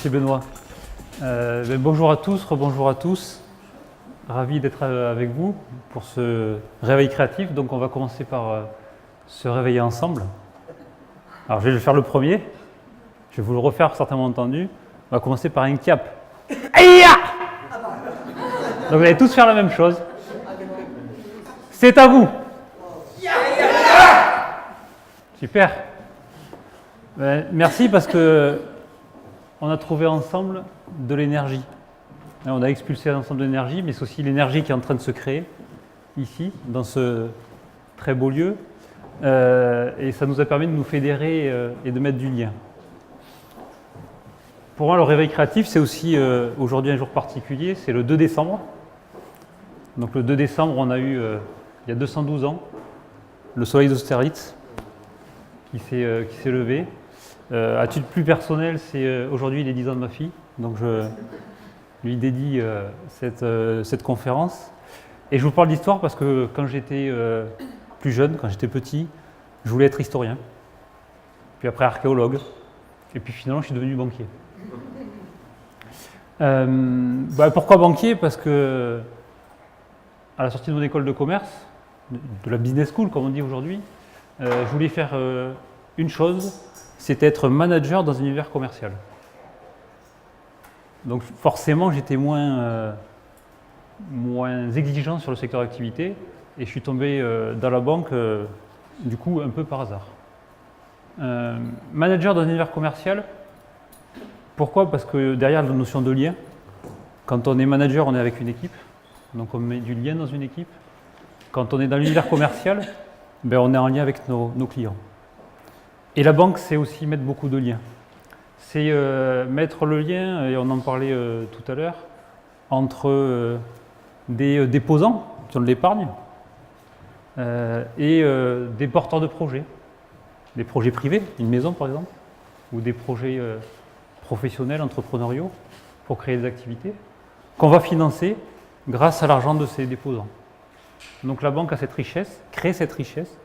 Merci Benoît. Bonjour à tous, rebonjour à tous. Ravi d'être avec vous pour ce réveil créatif. Donc on va commencer par se réveiller ensemble. Alors je vais le faire le premier. Je vais vous le refaire, certainement entendu. On va commencer par un cap. Aïe! Donc vous allez tous faire la même chose. C'est à vous. Super. Merci parce que on a trouvé ensemble de l'énergie. On a expulsé un ensemble d'énergie, mais c'est aussi l'énergie qui est en train de se créer ici, dans ce très beau lieu. Et ça nous a permis de nous fédérer et de mettre du lien. Pour moi, le réveil créatif, c'est aussi aujourd'hui un jour particulier, c'est le 2 décembre. Donc le 2 décembre, on a eu, il y a 212 ans, le soleil d'Austerlitz qui s'est levé. À titre plus personnel, c'est aujourd'hui les 10 ans de ma fille, donc je lui dédie cette conférence. Et je vous parle d'histoire parce que quand j'étais plus jeune, quand j'étais petit, je voulais être historien, puis après archéologue, et puis finalement je suis devenu banquier. Pourquoi banquier? Parce que à la sortie de mon école de commerce, de la business school comme on dit aujourd'hui, je voulais faire une chose, c'était être manager dans un univers commercial. Donc forcément j'étais moins exigeant sur le secteur d'activité et je suis tombé dans la banque du coup un peu par hasard. Manager dans un univers commercial, pourquoi? Parce que derrière la notion de lien, quand on est manager, on est avec une équipe, donc on met du lien dans une équipe. Quand on est dans l'univers commercial, on est en lien avec nos clients. Et la banque, c'est aussi mettre beaucoup de liens. C'est mettre le lien, et on en parlait tout à l'heure, entre des déposants qui ont de l'épargne et des porteurs de projets. Des projets privés, une maison par exemple, ou des projets professionnels, entrepreneuriaux, pour créer des activités, qu'on va financer grâce à l'argent de ces déposants. Donc la banque a cette richesse, crée cette richesse,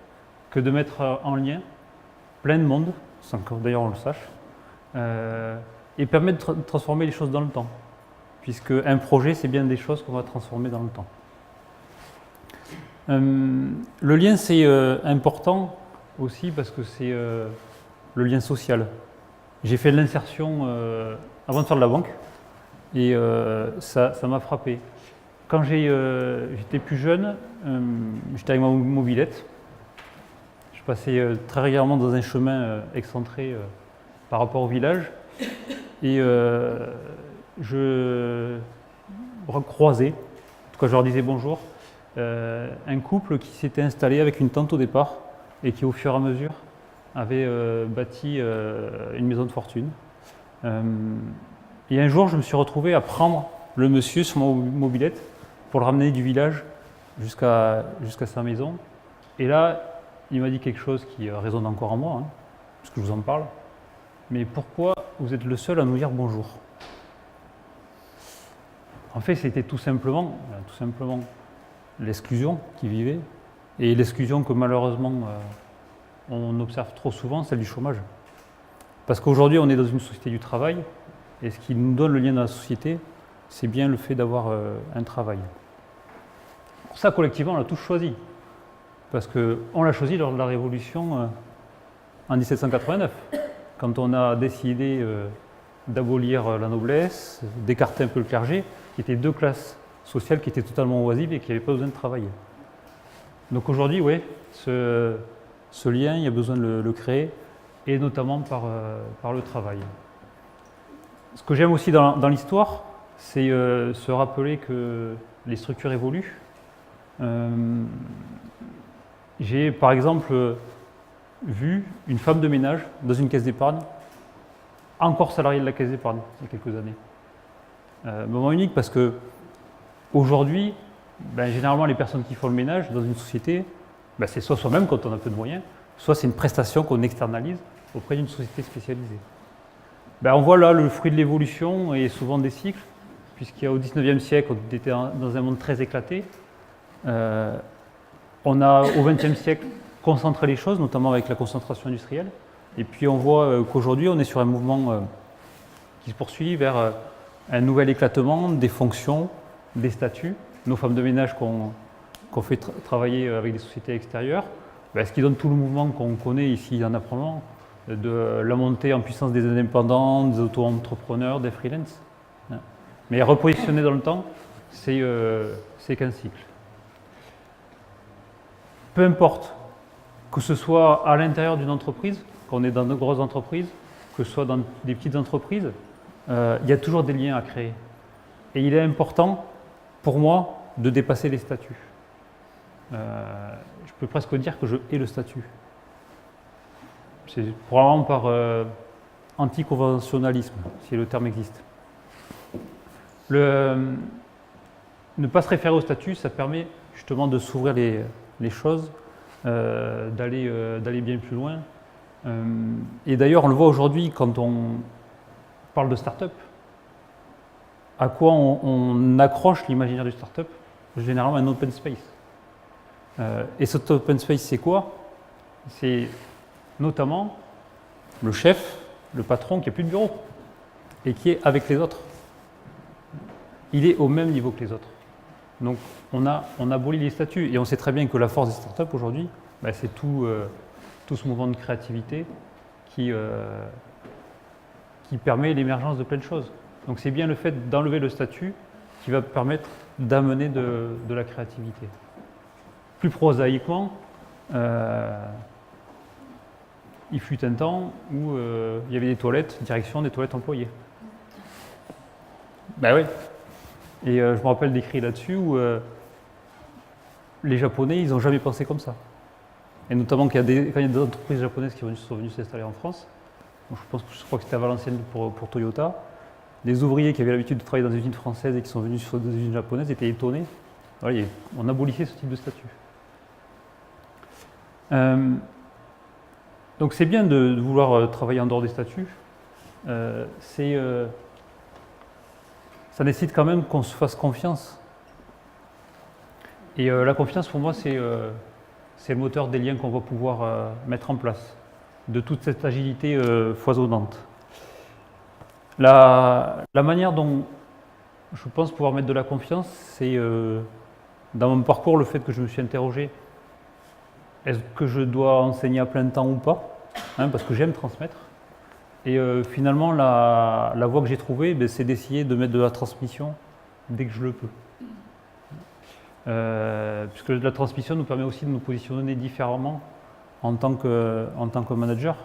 que de mettre en lien plein de monde, sans que d'ailleurs on le sache, et permet de transformer les choses dans le temps, puisque un projet, c'est bien des choses qu'on va transformer dans le temps. Le lien, c'est important aussi parce que c'est le lien social. J'ai fait de l'insertion avant de faire de la banque, et ça m'a frappé. Quand j'étais plus jeune, j'étais avec ma mobilette. Je passais très régulièrement dans un chemin excentré par rapport au village et je croisais, en tout cas je leur disais bonjour, un couple qui s'était installé avec une tente au départ et qui au fur et à mesure avait bâti une maison de fortune. Et un jour je me suis retrouvé à prendre le monsieur sur ma mobilette pour le ramener du village jusqu'à sa maison. Et là, il m'a dit quelque chose qui résonne encore en moi, parce que je vous en parle. Mais pourquoi vous êtes le seul à nous dire bonjour? En fait, c'était tout simplement l'exclusion qu'il vivait, et l'exclusion que malheureusement on observe trop souvent, celle du chômage. Parce qu'aujourd'hui, on est dans une société du travail, et ce qui nous donne le lien dans la société, c'est bien le fait d'avoir un travail. Pour ça, collectivement, on l'a tous choisi. Parce qu'on l'a choisi lors de la Révolution en 1789, quand on a décidé d'abolir la noblesse, d'écarter un peu le clergé, qui étaient deux classes sociales qui étaient totalement oisives et qui n'avaient pas besoin de travailler. Donc aujourd'hui, oui, ce lien, il y a besoin de le créer, et notamment par le travail. Ce que j'aime aussi dans l'histoire, c'est se rappeler que les structures évoluent. J'ai par exemple vu une femme de ménage dans une caisse d'épargne, encore salariée de la caisse d'épargne il y a quelques années. Moment unique parce que aujourd'hui, généralement les personnes qui font le ménage dans une société, c'est soit soi-même quand on a peu de moyens, soit c'est une prestation qu'on externalise auprès d'une société spécialisée. On voit là le fruit de l'évolution et souvent des cycles, puisqu'il y a au XIXe siècle, on était dans un monde très éclaté. On a au XXe siècle concentré les choses, notamment avec la concentration industrielle. Et puis on voit qu'aujourd'hui, on est sur un mouvement qui se poursuit vers un nouvel éclatement des fonctions, des statuts. Nos femmes de ménage qu'on fait travailler avec des sociétés extérieures, ce qui donne tout le mouvement qu'on connaît ici en apprenant, de la montée en puissance des indépendants, des auto-entrepreneurs, des freelances. Mais repositionner dans le temps, c'est qu'un cycle. Peu importe que ce soit à l'intérieur d'une entreprise, qu'on est dans de grosses entreprises, que ce soit dans des petites entreprises, il y a toujours des liens à créer. Et il est important, pour moi, de dépasser les statuts. Je peux presque dire que je hais le statut. C'est probablement par anticonventionnalisme, si le terme existe. Ne pas se référer au statut, ça permet justement de s'ouvrir les choses, d'aller bien plus loin. Et d'ailleurs, on le voit aujourd'hui quand on parle de start-up. À quoi on accroche l'imaginaire du start-up? Généralement un open space. Et cet open space, c'est quoi? C'est notamment le chef, le patron qui n'a plus de bureau et qui est avec les autres. Il est au même niveau que les autres. Donc on abolit les statuts et on sait très bien que la force des startups aujourd'hui, c'est tout ce mouvement de créativité qui permet l'émergence de plein de choses. Donc c'est bien le fait d'enlever le statut qui va permettre d'amener de la créativité. Plus prosaïquement, il fut un temps où il y avait des toilettes, direction des toilettes employées. Oui. Et je me rappelle d'écrire là-dessus où les Japonais, ils n'ont jamais pensé comme ça. Et notamment quand il y a des entreprises japonaises qui sont venues s'installer en France, donc je crois que c'était à Valenciennes pour Toyota, les ouvriers qui avaient l'habitude de travailler dans des usines françaises et qui sont venus sur des usines japonaises étaient étonnés. Voilà, on abolissait ce type de statut. Donc c'est bien de vouloir travailler en dehors des statuts. Ça nécessite quand même qu'on se fasse confiance. Et la confiance, pour moi, c'est le moteur des liens qu'on va pouvoir mettre en place, de toute cette agilité foisonnante. La manière dont je pense pouvoir mettre de la confiance, c'est dans mon parcours le fait que je me suis interrogé, est-ce que je dois enseigner à plein temps ou pas, parce que j'aime transmettre. Et finalement, la voie que j'ai trouvée, c'est d'essayer de mettre de la transmission dès que je le peux. Puisque la transmission nous permet aussi de nous positionner différemment en tant que manager,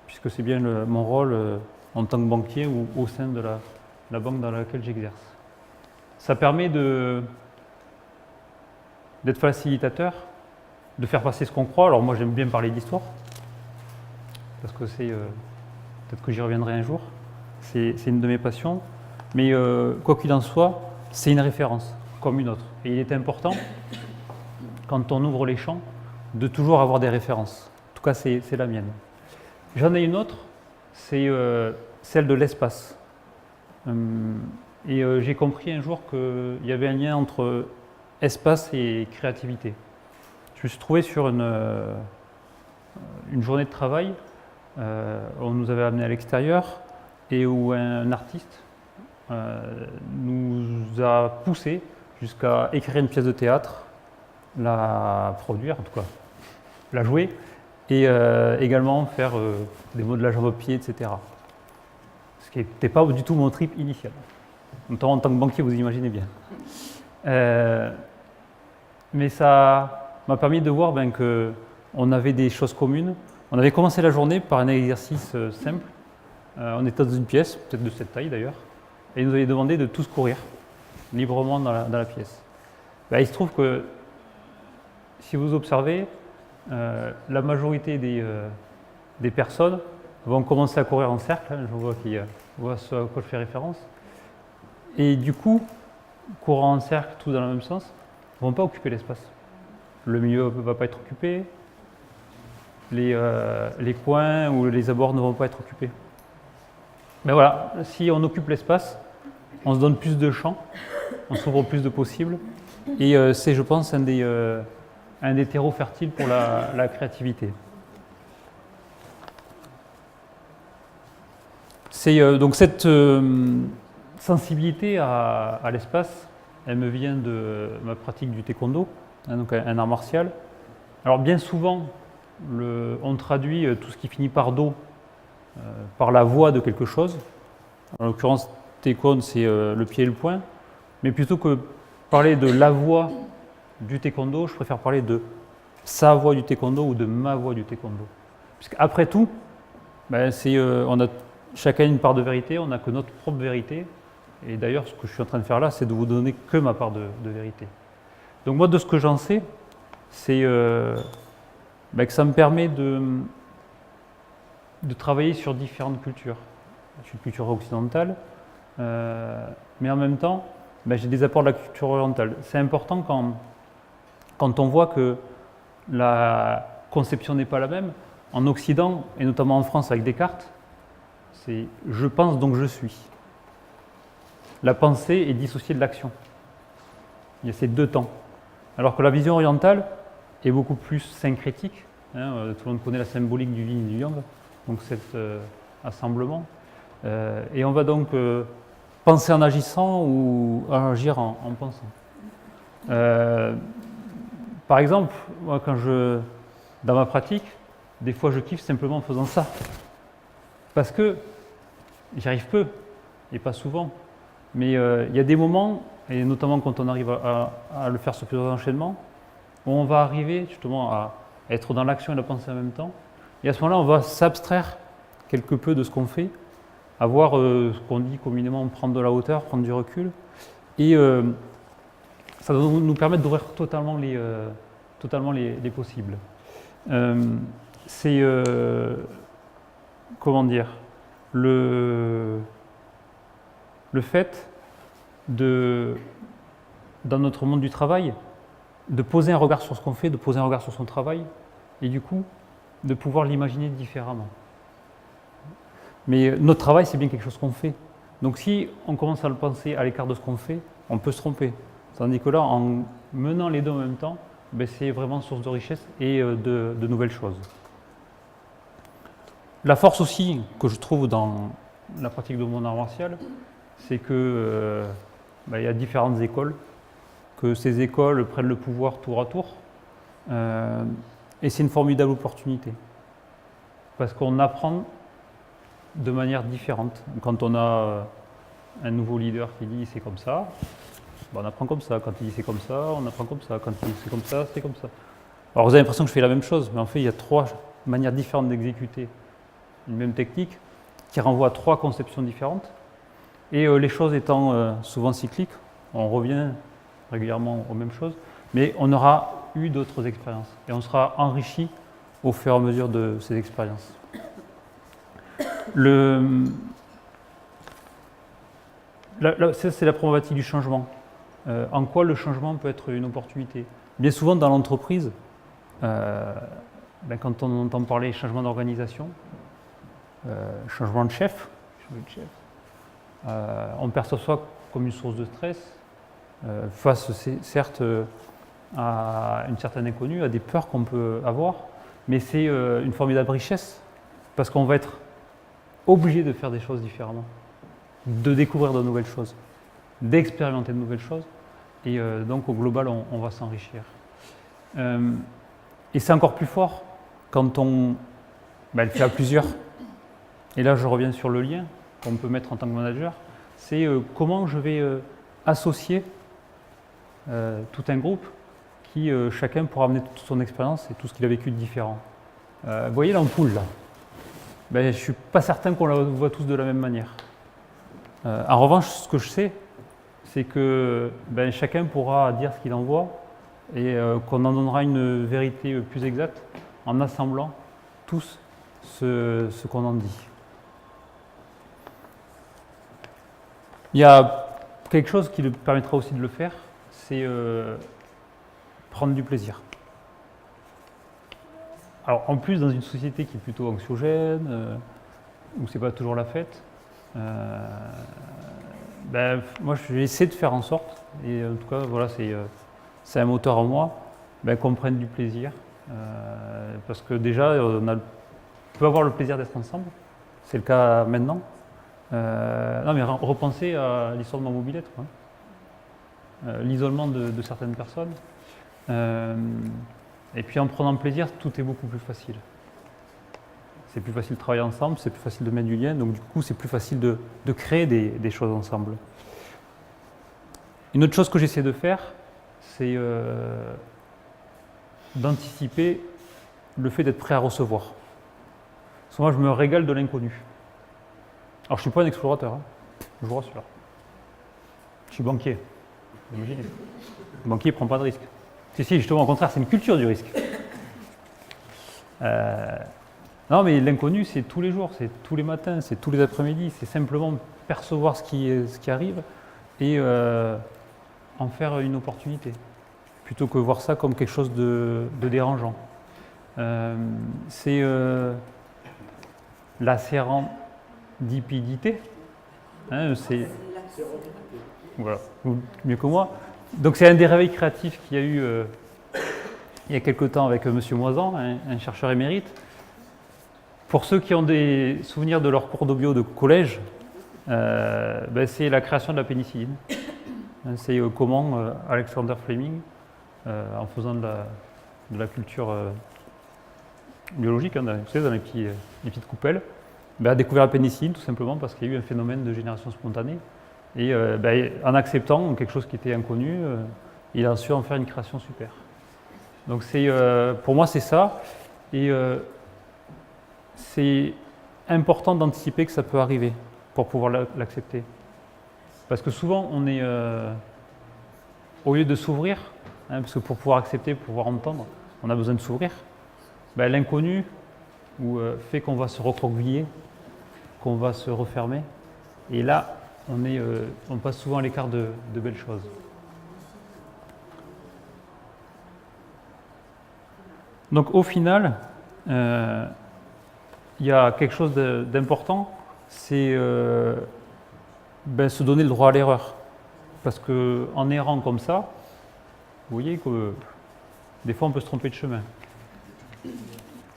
puisque c'est bien mon rôle en tant que banquier ou au sein de la banque dans laquelle j'exerce. Ça permet d'être facilitateur, de faire passer ce qu'on croit. Alors moi j'aime bien parler d'histoire, parce que c'est... peut-être que j'y reviendrai un jour, c'est une de mes passions, mais quoi qu'il en soit, c'est une référence, comme une autre. Et il est important, quand on ouvre les champs, de toujours avoir des références. En tout cas, c'est la mienne. J'en ai une autre, c'est celle de l'espace. Et j'ai compris un jour qu'il y avait un lien entre espace et créativité. Je me suis trouvé sur une journée de travail. On nous avait amené à l'extérieur et où un artiste nous a poussé jusqu'à écrire une pièce de théâtre, la produire en tout cas, la jouer et également faire des modelages en papier, etc. Ce qui n'était pas du tout mon trip initial. Notamment en tant que banquier, vous imaginez bien. Mais ça m'a permis de voir qu'on avait des choses communes. On avait commencé la journée par un exercice simple. On était dans une pièce, peut-être de cette taille d'ailleurs, et il nous avait demandé de tous courir librement dans la pièce. Il se trouve que si vous observez, la majorité des personnes vont commencer à courir en cercle. Je vois qui voit à quoi je fais référence. Et du coup, courant en cercle, tous dans le même sens, ne vont pas occuper l'espace. Le milieu ne va pas être occupé. Les coins ou les abords ne vont pas être occupés. Mais voilà, si on occupe l'espace, on se donne plus de champs, on s'ouvre plus de possibles, et c'est, je pense, un des terreaux fertiles pour la créativité. Donc cette sensibilité à l'espace, elle me vient de ma pratique du taekwondo, donc un art martial. Alors bien souvent, on traduit tout ce qui finit par do par la voix de quelque chose. En l'occurrence, taekwondo, c'est le pied et le poing. Mais plutôt que parler de la voix du taekwondo, je préfère parler de sa voix du taekwondo ou de ma voix du taekwondo. Puisqu'après tout, on a chacun une part de vérité, on n'a que notre propre vérité. Et d'ailleurs, ce que je suis en train de faire là, c'est de vous donner que ma part de vérité. Donc moi, de ce que j'en sais, c'est que ça me permet de travailler sur différentes cultures. Je suis de culture occidentale, mais en même temps, j'ai des apports de la culture orientale. C'est important quand on voit que la conception n'est pas la même. En Occident, et notamment en France avec Descartes, c'est « je pense donc je suis ». La pensée est dissociée de l'action. Il y a ces deux temps. Alors que la vision orientale est beaucoup plus syncrétique. Tout le monde connaît la symbolique du yin et du yang, donc cet assemblement. Et on va donc penser en agissant ou agir en pensant. Par exemple, moi, dans ma pratique, des fois je kiffe simplement en faisant ça. Parce que j'y arrive peu, et pas souvent. Mais il y a des moments, et notamment quand on arrive à le faire sur plusieurs enchaînements, où on va arriver justement à être dans l'action et la pensée en même temps. Et à ce moment-là, on va s'abstraire quelque peu de ce qu'on fait, avoir ce qu'on dit communément prendre de la hauteur, prendre du recul. Et ça va nous permettre d'ouvrir totalement les possibles. C'est, comment dire, le fait dans notre monde du travail, de poser un regard sur ce qu'on fait, de poser un regard sur son travail, et du coup, de pouvoir l'imaginer différemment. Mais notre travail, c'est bien quelque chose qu'on fait. Donc si on commence à le penser à l'écart de ce qu'on fait, on peut se tromper. Tandis que là, en menant les deux en même temps, c'est vraiment source de richesse et de nouvelles choses. La force aussi que je trouve dans la pratique de mon art martial, c'est que il y a différentes écoles, que ces écoles prennent le pouvoir tour à tour, et c'est une formidable opportunité, parce qu'on apprend de manière différente. Quand on a un nouveau leader qui dit c'est comme ça, on apprend comme ça. Quand il dit c'est comme ça, on apprend comme ça. Quand il dit c'est comme ça, c'est comme ça. Alors vous avez l'impression que je fais la même chose, mais en fait il y a 3 manières différentes d'exécuter une même technique qui renvoie à 3 conceptions différentes. Et les choses étant souvent cycliques, on revient régulièrement aux mêmes choses, mais on aura eu d'autres expériences et on sera enrichi au fur et à mesure de ces expériences. Ça, c'est la problématique du changement. En quoi le changement peut être une opportunité? Bien souvent dans l'entreprise, quand on entend parler changement d'organisation, changement de chef, on perçoit ça comme une source de stress, face certes à une certaine inconnue, à des peurs qu'on peut avoir, mais c'est une formidable richesse, parce qu'on va être obligé de faire des choses différemment, de découvrir de nouvelles choses, d'expérimenter de nouvelles choses, et donc au global on va s'enrichir. Et c'est encore plus fort quand on le fait à plusieurs. Et là je reviens sur le lien qu'on peut mettre en tant que manager, c'est comment je vais associer tout un groupe qui chacun pourra amener toute son expérience et tout ce qu'il a vécu de différent. Vous voyez l'ampoule là, je ne suis pas certain qu'on la voit tous de la même manière. En revanche, ce que je sais, c'est que chacun pourra dire ce qu'il en voit et qu'on en donnera une vérité plus exacte en assemblant tous ce qu'on en dit. Il y a quelque chose qui permettra aussi de le faire, c'est prendre du plaisir. Alors en plus, dans une société qui est plutôt anxiogène, où c'est pas toujours la fête, moi je vais essayer de faire en sorte, et en tout cas voilà, c'est un moteur en moi, qu'on prenne du plaisir, parce que déjà on peut avoir le plaisir d'être ensemble, c'est le cas maintenant, Non, mais repensez à l'histoire de ma mobilette, quoi. L'isolement de certaines personnes. Et puis en prenant plaisir, tout est beaucoup plus facile. C'est plus facile de travailler ensemble, c'est plus facile de mettre du lien, donc du coup c'est plus facile de créer des choses ensemble. Une autre chose que j'essaie de faire, c'est d'anticiper le fait d'être prêt à recevoir. Parce que moi je me régale de l'inconnu. Alors je ne suis pas un explorateur, hein, je vous rassure. Je suis banquier, imaginez. Le banquier ne prend pas de risque. Si, justement, au contraire, c'est une culture du risque. Non, mais l'inconnu, c'est tous les jours, c'est tous les matins, c'est tous les après-midi, c'est simplement percevoir ce qui arrive et en faire une opportunité, plutôt que voir ça comme quelque chose de dérangeant. C'est la sérendipité, hein, c'est voilà, mieux que moi. Donc c'est un des réveils créatifs qu'il y a eu il y a quelque temps avec M. Moisan, un chercheur émérite. Pour ceux qui ont des souvenirs de leur cours de bio de collège, c'est la création de la pénicilline. C'est comment Alexander Fleming, en faisant de la culture biologique, hein, vous savez, dans les petites coupelles, a découvert la pénicilline tout simplement parce qu'il y a eu un phénomène de génération spontanée. Et en acceptant quelque chose qui était inconnu, il a su en faire une création super. Donc pour moi c'est ça. Et c'est important d'anticiper que ça peut arriver pour pouvoir l'accepter. Parce que souvent on est, au lieu de s'ouvrir, hein, parce que pour pouvoir accepter, pour pouvoir entendre, on a besoin de s'ouvrir, l'inconnu fait qu'on va se recroqueviller, qu'on va se refermer. Et là, on passe souvent à l'écart de belles choses. Donc au final, il y a quelque chose d'important, c'est se donner le droit à l'erreur. Parce qu'en errant comme ça, vous voyez que des fois on peut se tromper de chemin.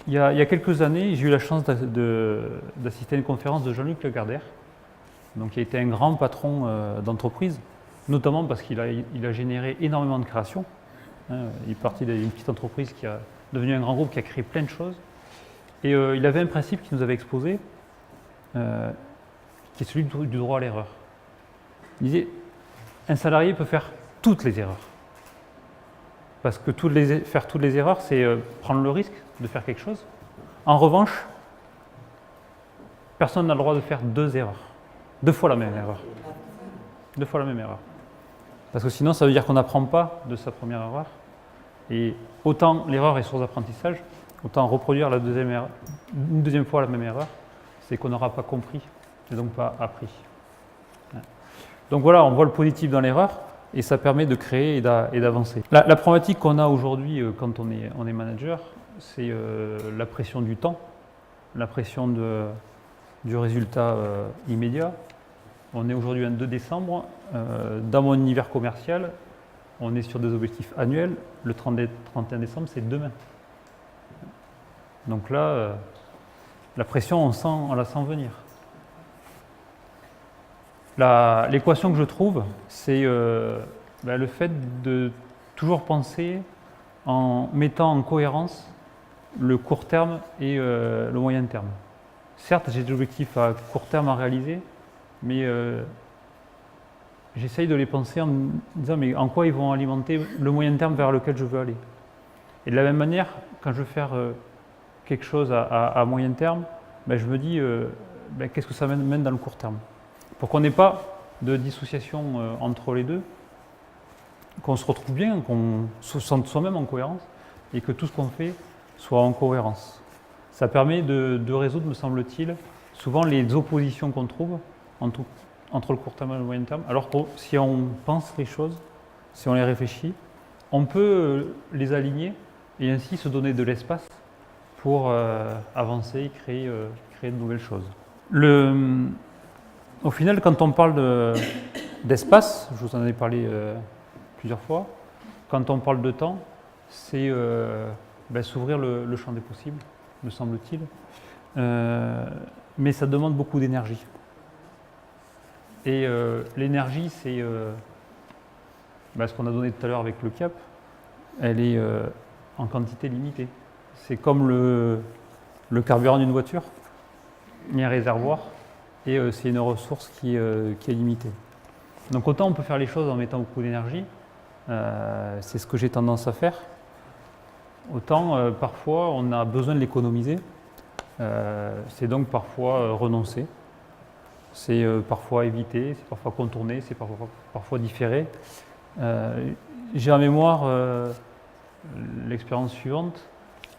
Il y a quelques années, j'ai eu la chance d'assister à une conférence de Jean-Luc Lagardère, donc qui a été un grand patron d'entreprise, notamment parce qu'il a généré énormément de créations. Il est parti d'une petite entreprise qui a devenu un grand groupe qui a créé plein de choses. Et il avait un principe qu'il nous avait exposé, qui est celui du droit à l'erreur. Il disait, un salarié peut faire toutes les erreurs. Parce que faire toutes les erreurs, c'est prendre le risque de faire quelque chose. En revanche, personne n'a le droit de faire deux erreurs. Deux fois la même erreur. Deux fois la même erreur. Parce que sinon, ça veut dire qu'on n'apprend pas de sa première erreur. Et autant l'erreur est source d'apprentissage, autant reproduire une deuxième fois la même erreur, c'est qu'on n'aura pas compris et donc pas appris. Donc voilà, on voit le positif dans l'erreur et ça permet de créer et d'avancer. La problématique qu'on a aujourd'hui quand on est manager, c'est la pression du temps, la pression du résultat immédiat. On est aujourd'hui un 2 décembre. Dans mon univers commercial, on est sur des objectifs annuels. Le 31 décembre, c'est demain. Donc là, la pression, on la sent venir. L'équation que je trouve, c'est le fait de toujours penser en mettant en cohérence le court terme et le moyen terme. Certes, j'ai des objectifs à court terme à réaliser, mais j'essaye de les penser en me disant mais en quoi ils vont alimenter le moyen terme vers lequel je veux aller. Et de la même manière, quand je veux faire quelque chose à moyen terme, je me dis qu'est-ce que ça mène dans le court terme. Pour qu'on n'ait pas de dissociation entre les deux, qu'on se retrouve bien, qu'on se sente soi-même en cohérence et que tout ce qu'on fait soit en cohérence. Ça permet de résoudre, me semble-t-il, souvent les oppositions qu'on trouve entre le court terme et le moyen terme. Alors que si on pense les choses, si on les réfléchit, on peut les aligner et ainsi se donner de l'espace pour avancer, créer de nouvelles choses. Au final, quand on parle d'espace, je vous en ai parlé plusieurs fois, quand on parle de temps, c'est s'ouvrir le champ des possibles, me semble-t-il. Mais ça demande beaucoup d'énergie. Et l'énergie, c'est ce qu'on a donné tout à l'heure avec le cap, elle est en quantité limitée. C'est comme le carburant d'une voiture, il y a un réservoir, et c'est une ressource qui est limitée. Donc autant on peut faire les choses en mettant beaucoup d'énergie, c'est ce que j'ai tendance à faire, autant parfois on a besoin de l'économiser, c'est donc parfois renoncer, c'est parfois éviter, c'est parfois contourner, c'est parfois différer. J'ai en mémoire l'expérience suivante.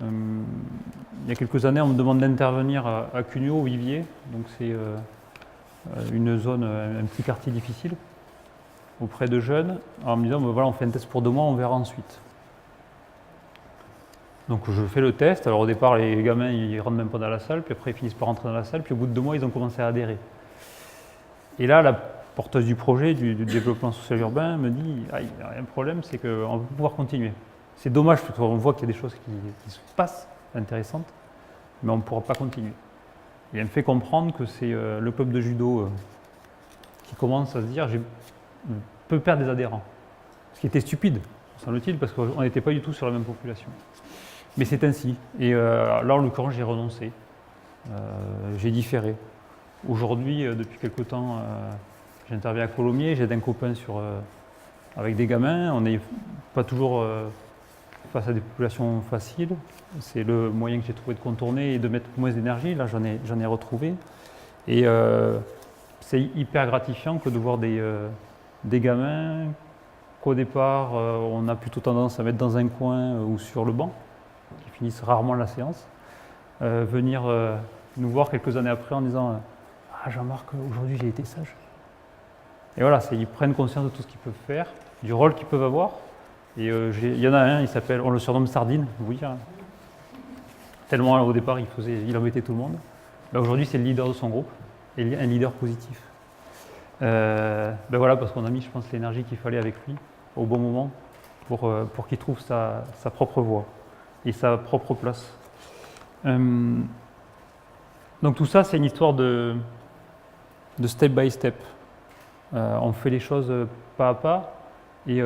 Il y a quelques années, on me demande d'intervenir à Cugnaux, au Vivier, donc c'est une zone, un petit quartier difficile, auprès de jeunes, en me disant voilà, on fait un test pour 2 mois, on verra ensuite. Donc je fais le test. Alors au départ, les gamins ils rentrent même pas dans la salle, puis après ils finissent par rentrer dans la salle, puis au bout de 2 mois, ils ont commencé à adhérer. Et là, la porteuse du projet, du développement social urbain, me dit il y a un problème, c'est qu'on va pouvoir continuer. C'est dommage parce qu'on voit qu'il y a des choses qui se passent intéressantes, mais on ne pourra pas continuer. Et elle me fait comprendre que c'est le club de judo qui commence à se dire je peux perdre des adhérents. Ce qui était stupide, semble-t-il, parce qu'on n'était pas du tout sur la même population. Mais c'est ainsi. Et là, en l'occurrence, j'ai renoncé. J'ai différé. Aujourd'hui, depuis quelque temps, j'interviens à Colomiers, j'aide un copain avec des gamins. On n'est pas toujours face à des populations faciles. C'est le moyen que j'ai trouvé de contourner et de mettre moins d'énergie. Là, j'en ai retrouvé. Et c'est hyper gratifiant que de voir des gamins qu'au départ, on a plutôt tendance à mettre dans un coin ou sur le banc, qui finissent rarement la séance, venir nous voir quelques années après en disant ah Jean-Marc, aujourd'hui j'ai été sage. Et voilà, ils prennent conscience de tout ce qu'ils peuvent faire, du rôle qu'ils peuvent avoir. Et il y en a un, on le surnomme Sardine, oui, hein. Tellement au départ il embêtait tout le monde. Aujourd'hui c'est le leader de son groupe, et un leader positif. Voilà, parce qu'on a mis, je pense, l'énergie qu'il fallait avec lui au bon moment pour qu'il trouve sa propre voie et sa propre place. Donc tout ça, c'est une histoire de step by step. On fait les choses pas à pas et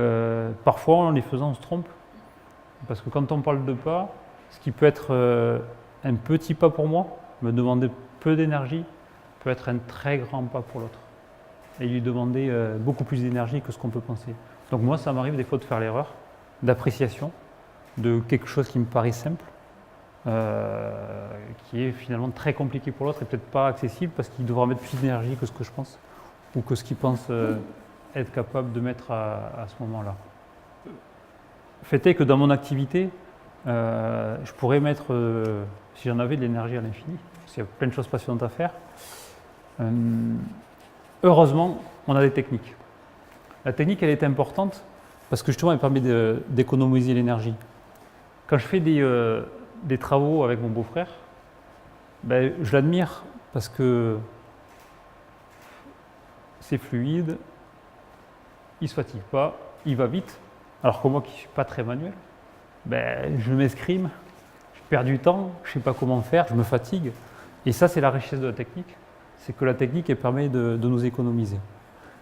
parfois, en les faisant, on se trompe. Parce que quand on parle de pas, ce qui peut être un petit pas pour moi, me demander peu d'énergie, peut être un très grand pas pour l'autre. Et lui demander beaucoup plus d'énergie que ce qu'on peut penser. Donc moi, ça m'arrive des fois de faire l'erreur d'appréciation de quelque chose qui me paraît simple, qui est finalement très compliqué pour l'autre et peut-être pas accessible parce qu'il devra mettre plus d'énergie que ce que je pense ou que ce qu'il pense être capable de mettre à ce moment-là. Fait est que dans mon activité, je pourrais mettre, si j'en avais, de l'énergie à l'infini, parce qu'il y a plein de choses passionnantes à faire. Heureusement, on a des techniques. La technique, elle est importante parce que justement, elle permet d'économiser l'énergie. Quand je fais des travaux avec mon beau-frère, je l'admire parce que c'est fluide, il ne se fatigue pas, il va vite. Alors que moi, qui ne suis pas très manuel, je m'escrime, je perds du temps, je ne sais pas comment faire, je me fatigue. Et ça, c'est la richesse de la technique. C'est que la technique, elle permet de nous économiser.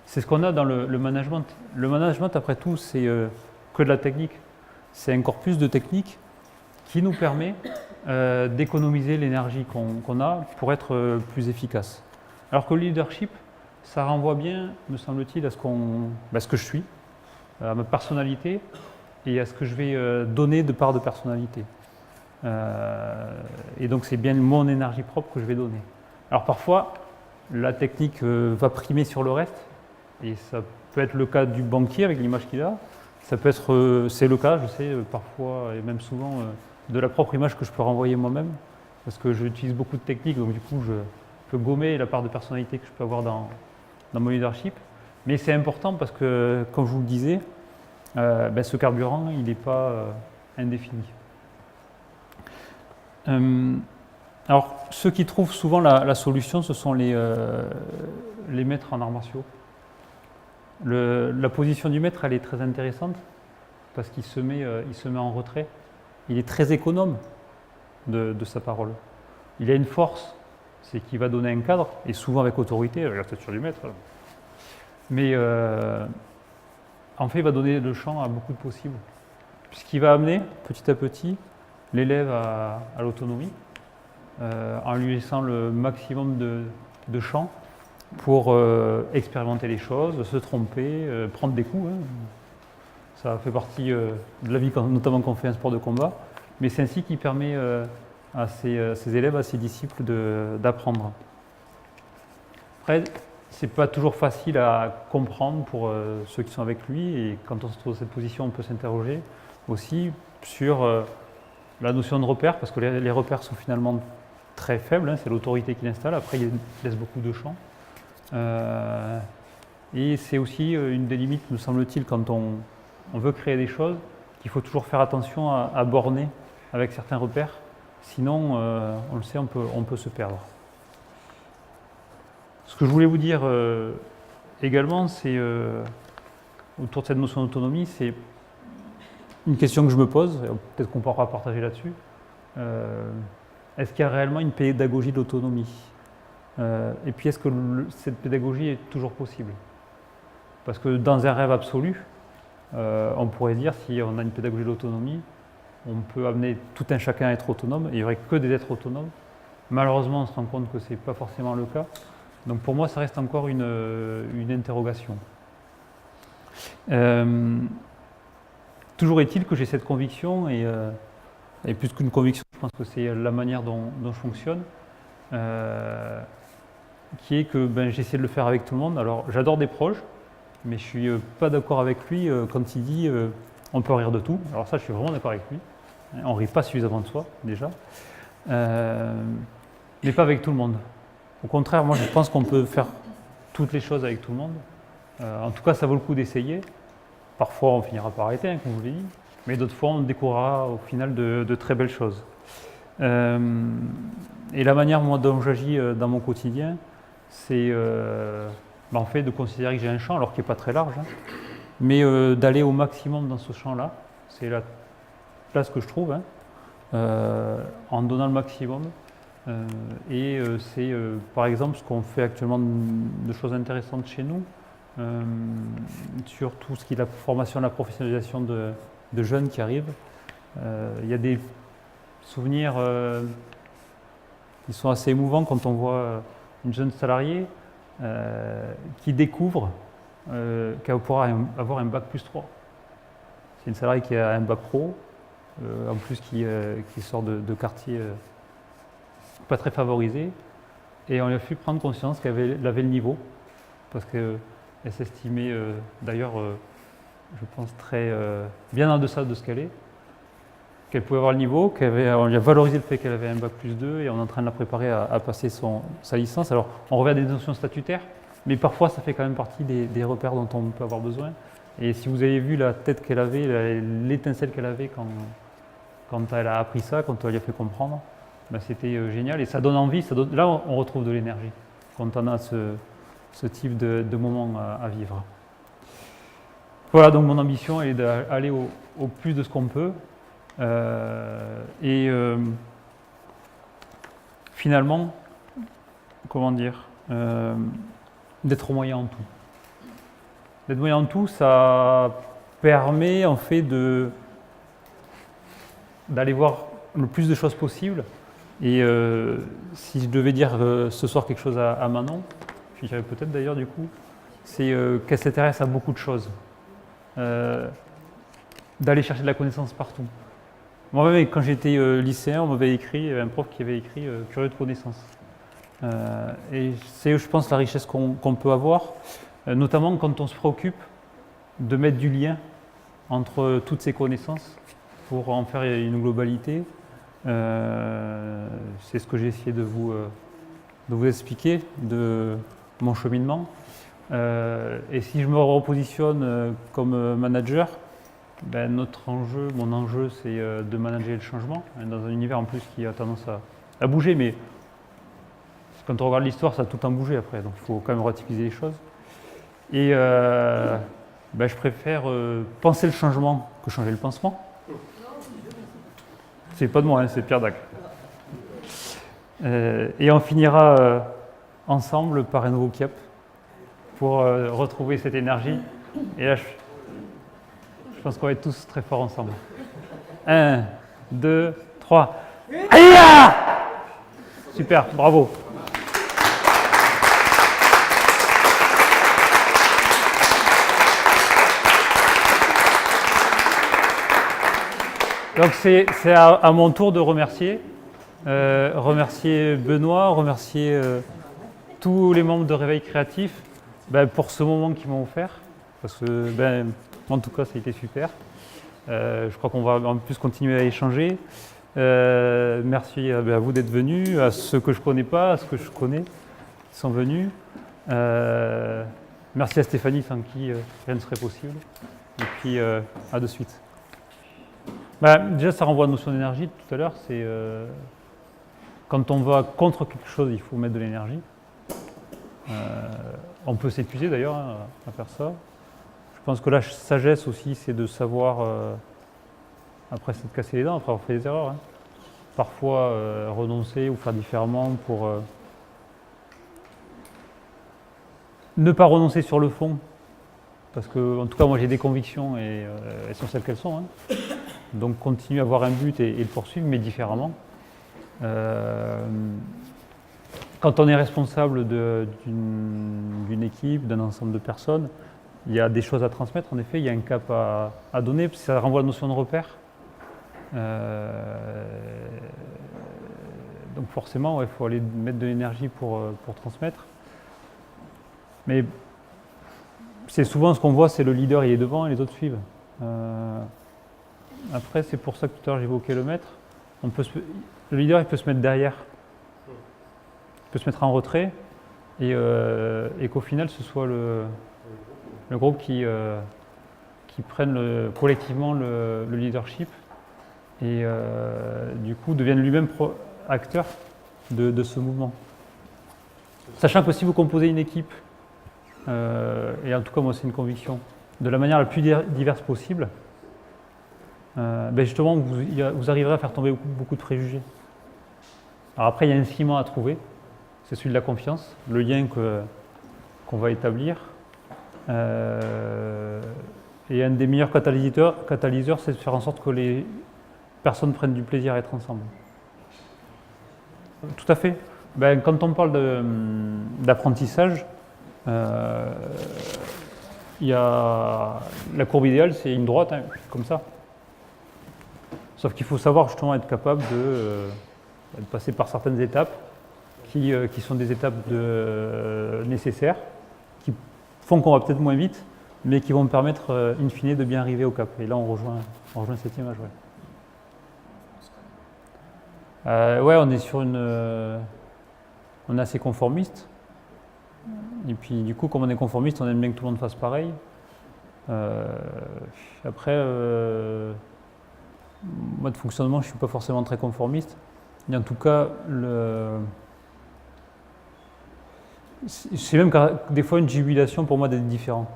C'est ce qu'on a dans le management. Le management, après tout, c'est que de la technique. C'est un corpus de techniques qui nous permet d'économiser l'énergie qu'on a pour être plus efficace. Alors que le leadership, ça renvoie bien, me semble-t-il, à ce que je suis, à ma personnalité et à ce que je vais donner de part de personnalité. Et donc, c'est bien mon énergie propre que je vais donner. Alors parfois, la technique va primer sur le reste, et ça peut être le cas du banquier avec l'image qu'il a, ça peut être, c'est le cas, je sais, parfois et même souvent, de la propre image que je peux renvoyer moi-même, parce que j'utilise beaucoup de techniques, donc du coup je peux gommer la part de personnalité que je peux avoir dans mon leadership, mais c'est important parce que, comme je vous le disais, ce carburant, il n'est pas indéfini. Alors, ceux qui trouvent souvent la solution, ce sont les maîtres en arts martiaux. La position du maître, elle est très intéressante parce qu'il se met en retrait. Il est très économe de sa parole. Il a une force, c'est qu'il va donner un cadre, et souvent avec autorité, la stature du maître, Mais en fait, il va donner le champ à beaucoup de possibles, puisqu'il va amener petit à petit l'élève à l'autonomie, en lui laissant le maximum de champ pour expérimenter les choses, se tromper, prendre des coups. Ça fait partie de la vie, notamment quand on fait un sport de combat. Mais c'est ainsi qu'il permet à ses élèves, à ses disciples d'apprendre. Après, c'est pas toujours facile à comprendre pour ceux qui sont avec lui. Et quand on se trouve dans cette position, on peut s'interroger aussi sur la notion de repère, parce que les repères sont finalement très faibles. C'est l'autorité qui l'installe. Après, il laisse beaucoup de champ. Et c'est aussi une des limites, me semble-t-il, quand on veut créer des choses, qu'il faut toujours faire attention à borner avec certains repères. Sinon, on le sait, on peut se perdre. Ce que je voulais vous dire également, c'est autour de cette notion d'autonomie, c'est une question que je me pose, peut-être qu'on pourra partager là-dessus. Est-ce qu'il y a réellement une pédagogie de l'autonomie ? Et puis, est-ce que cette pédagogie est toujours possible ? Parce que dans un rêve absolu, on pourrait dire, si on a une pédagogie de l'autonomie, on peut amener tout un chacun à être autonome, et il n'y aurait que des êtres autonomes. Malheureusement, on se rend compte que ce n'est pas forcément le cas. Donc pour moi, ça reste encore une interrogation. Toujours est-il que j'ai cette conviction, et plus qu'une conviction, je pense que c'est la manière dont je fonctionne, qui est que j'essaie de le faire avec tout le monde. Alors j'adore des proches, mais je ne suis pas d'accord avec lui quand il dit on peut rire de tout. Alors ça, je suis vraiment d'accord avec lui. On ne rit pas suffisamment de soi, déjà. Mais pas avec tout le monde. Au contraire, moi, je pense qu'on peut faire toutes les choses avec tout le monde. En tout cas, ça vaut le coup d'essayer. Parfois, on finira par arrêter, comme je vous l'ai dit. Mais d'autres fois, on découvrira au final de très belles choses. Et la manière, moi, dont j'agis dans mon quotidien, c'est en fait de considérer que j'ai un champ, alors qu'il n'est pas très large, mais d'aller au maximum dans ce champ-là. C'est la place que je trouve, en donnant le maximum. C'est par exemple ce qu'on fait actuellement de choses intéressantes chez nous, sur tout ce qui est la formation et la professionnalisation de jeunes qui arrivent. Il y a des souvenirs qui sont assez émouvants quand on voit une jeune salariée qui découvre qu'elle pourra avoir un bac plus 3. C'est une salariée qui a un bac pro, en plus qui sort de quartiers pas très favorisés, et on lui a fait prendre conscience qu'elle avait le niveau, parce qu'elle s'estimait d'ailleurs, je pense, très bien en deçà de ce qu'elle est, qu'elle pouvait avoir le niveau, on lui a valorisé le fait qu'elle avait un bac plus 2, et on est en train de la préparer à passer sa licence. Alors on revient à des notions statutaires, mais parfois ça fait quand même partie des repères dont on peut avoir besoin. Et si vous avez vu la tête qu'elle avait, l'étincelle qu'elle avait quand elle a appris ça, quand on lui a fait comprendre, c'était génial, et ça donne envie, là on retrouve de l'énergie quand on a ce type de moment à vivre. Voilà, donc mon ambition est d'aller au plus de ce qu'on peut, finalement, comment dire, d'être moyen en tout. D'être moyen en tout, ça permet en fait d'aller voir le plus de choses possible. Et si je devais dire ce soir quelque chose à Manon, puis j'avais peut-être d'ailleurs du coup, c'est qu'elle s'intéresse à beaucoup de choses. D'aller chercher de la connaissance partout. Moi-même, quand j'étais lycéen, on m'avait écrit, un prof qui avait écrit curieux de connaissance. Et c'est, je pense, la richesse qu'on peut avoir, notamment quand on se préoccupe de mettre du lien entre toutes ces connaissances pour en faire une globalité. C'est ce que j'ai essayé de vous expliquer de mon cheminement. Et si je me repositionne comme manager, mon enjeu, c'est de manager le changement dans un univers en plus qui a tendance à bouger, mais quand on regarde l'histoire, ça a tout le temps bougé après, donc il faut quand même relativiser les choses. Et je préfère penser le changement que changer le pansement. C'est pas de moi, c'est Pierre Dac. Et on finira ensemble par un nouveau cap pour retrouver cette énergie. Et là, je pense qu'on va être tous très forts ensemble. 1, 2, 3. Aïe! Super, bravo. Donc c'est à mon tour de remercier. Remercier Benoît, remercier tous les membres de Réveil Créatif pour ce moment qu'ils m'ont offert. Parce que, en tout cas, ça a été super. Je crois qu'on va en plus continuer à échanger. Merci à vous d'être venus, à ceux que je ne connais pas, à ceux que je connais qui sont venus. Merci à Stéphanie, sans qui rien ne serait possible. Et puis, à de suite. Déjà, ça renvoie à la notion d'énergie tout à l'heure. C'est quand on va contre quelque chose, il faut mettre de l'énergie. On peut s'épuiser d'ailleurs à faire ça. Je pense que la sagesse aussi, c'est de savoir, après c'est de casser les dents, après avoir fait des erreurs. Parfois renoncer ou faire différemment pour ne pas renoncer sur le fond. Parce que, en tout cas, moi j'ai des convictions et elles sont celles qu'elles sont. Donc continuer à avoir un but et le poursuivre, mais différemment. Quand on est responsable d'une équipe, d'un ensemble de personnes, il y a des choses à transmettre, en effet, il y a un cap à donner, parce que ça renvoie à la notion de repère. Donc forcément, il faut aller mettre de l'énergie pour transmettre. Mais c'est souvent ce qu'on voit, c'est le leader, il est devant et les autres suivent. Après, c'est pour ça que tout à l'heure j'évoquais le maître. Le leader, il peut se mettre derrière. Il peut se mettre en retrait et qu'au final, ce soit le groupe qui prenne collectivement le leadership et du coup devienne lui-même acteur de ce mouvement. Sachant que si vous composez une équipe, et en tout cas moi c'est une conviction, de la manière la plus diverse possible, justement vous arriverez à faire tomber beaucoup de préjugés. Alors après il y a un ciment à trouver, c'est celui de la confiance, le lien qu'on va établir. Et un des meilleurs catalyseurs, c'est de faire en sorte que les personnes prennent du plaisir à être ensemble. Tout à fait. Quand on parle d'apprentissage, il y a la courbe idéale, c'est une droite, comme ça. Sauf qu'il faut savoir justement être capable de passer par certaines étapes qui sont des étapes nécessaires, qui font qu'on va peut-être moins vite, mais qui vont me permettre, in fine, de bien arriver au cap. Et là, on rejoint cette image. On est sur on est assez conformiste. Et puis, du coup, comme on est conformiste, on aime bien que tout le monde fasse pareil. Après, mode fonctionnement, je ne suis pas forcément très conformiste. Mais en tout cas, c'est même des fois une jubilation pour moi d'être différent.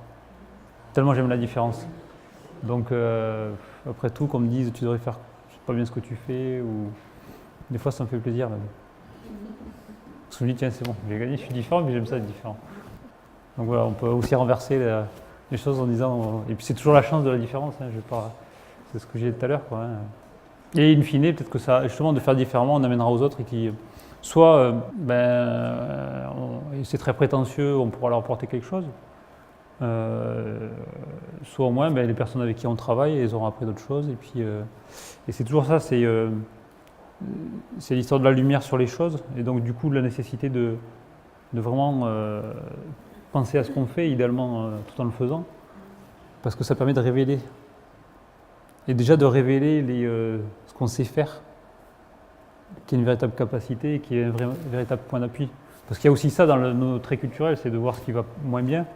Tellement j'aime la différence. Donc, après tout, qu'on me dise tu devrais faire pas bien ce que tu fais, ou des fois ça me fait plaisir même. Parce que je me dis tiens, c'est bon, j'ai gagné, je suis différent, mais j'aime ça être différent. Donc voilà, on peut aussi renverser les choses en disant. Et puis c'est toujours la chance de la différence, c'est ce que j'ai dit tout à l'heure. Et in fine, peut-être que ça, justement, de faire différemment, on amènera aux autres et qui. Soit c'est très prétentieux, on pourra leur apporter quelque chose. Soit au moins les personnes avec qui on travaille, elles auront appris d'autres choses. Et puis et c'est toujours ça, c'est l'histoire de la lumière sur les choses. Et donc du coup, la nécessité de vraiment penser à ce qu'on fait, idéalement tout en le faisant. Parce que ça permet de révéler. Et déjà de révéler ce qu'on sait faire, qui est une véritable capacité et qui est un véritable point d'appui. Parce qu'il y a aussi ça dans nos traits culturels, c'est de voir ce qui va moins bien.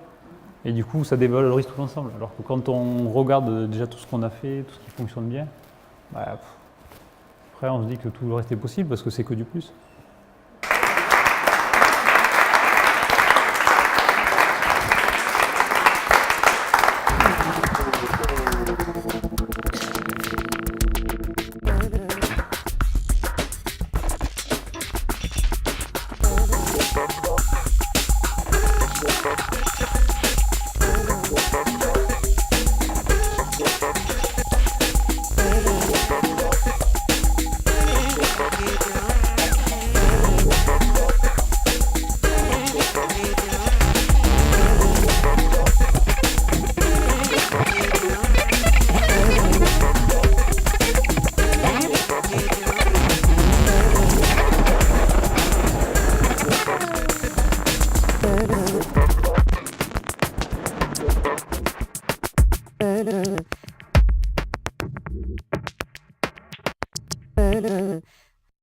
Et du coup, ça dévalorise tout l'ensemble. Alors que quand on regarde déjà tout ce qu'on a fait, tout ce qui fonctionne bien, après on se dit que tout le reste est possible parce que c'est que du plus.